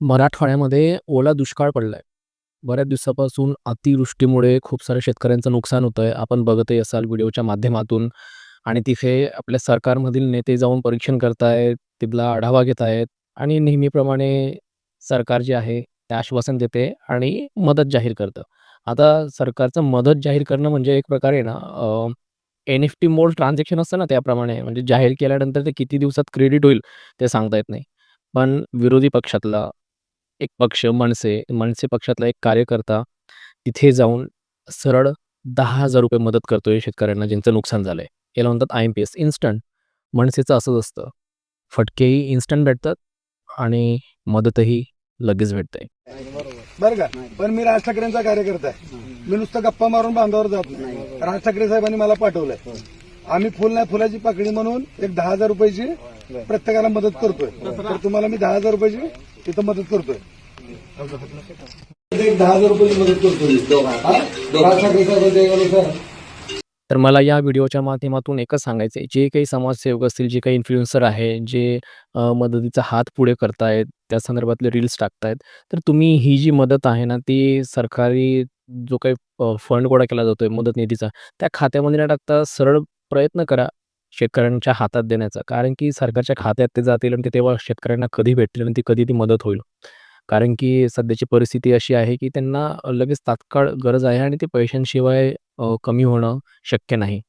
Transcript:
मराठवाड्यामध्ये ओला दुष्काळ पडलाय. बऱ्याच दिवसापासून अतिवृष्टीमुळे खूप साऱ्या शेतकऱ्यांचं नुकसान होतंय. आपण बघतही असाल व्हिडिओच्या माध्यमातून आणि तिथे आपल्या सरकारमधील नेते जाऊन परीक्षण करतायत, तिथला आढावा घेत आहेत आणि नेहमीप्रमाणे सरकार जे आहे ते आश्वासन देते आणि मदत जाहीर करतं. आता सरकारचं मदत जाहीर करणं म्हणजे एक प्रकारे ना एन-एफ-टी मोड ट्रान्झॅक्शन असतं ना त्याप्रमाणे म्हणजे जाहीर केल्यानंतर ते किती दिवसात क्रेडिट होईल ते सांगता येत नाही. पण विरोधी पक्षातला एक पक्ष मनसे पक्षातला एक कार्यकर्ता तिथे जाऊन सरळ ₹10,000 मदत करतोय शेतकऱ्यांना ज्यांचं नुकसान झालंय. याला म्हणतात आय-एम-पी-एस इन्स्टंट. मनसेचं असंच असतं. फटकेही इन्स्टंट भेटतात आणि मदतही लगेच भेटते. बरं का. पण मी राज ठाकरेंचा कार्यकर्ता आहे. मी नुसतं गप्पा मारून बांधावर जात नाही. राज ठाकरे साहेबांनी मला पाठवलंय. आम्ही फुल नाही फुलाची पाकळी म्हणून एक 10,000 रुपयाची प्रत्येकाला मदत करतोय. तर तुम्हाला मी 10,000 रुपयाची इथं मदत करतोय. एक 10,000 रुपयाची मदत करतोय. राज ठाकरे साहेबांच्या तर मला या व्हिडिओच्या माध्यमातून एकच सांगायचं आहे, जे काही समाजसेवक असतील, जे काही इन्फ्लुएन्सर आहे, जे मदतीचा हात पुढे करतायत, त्या संदर्भातले रील्स टाकतायत, तर तुम्ही ही जी मदत आहे ना, ती सरकारी जो काही फंड गोळा केला जातोय मदत निधीचा, त्या खात्यामध्ये न टाकता सरळ प्रयत्न करा शेतकऱ्यांच्या हातात देण्याचा. कारण की सरकारच्या खात्यात ते जातील आणि ते तेव्हा शेतकऱ्यांना कधी भेटतील आणि ती कधी ती मदत होईल. कारण की सध्याची परिस्थिती अशी आहे, की त्यांना लगेच तात्काळ गरज आहे आणि ते पैशांशिवाय कमी होणं शक्य नाही.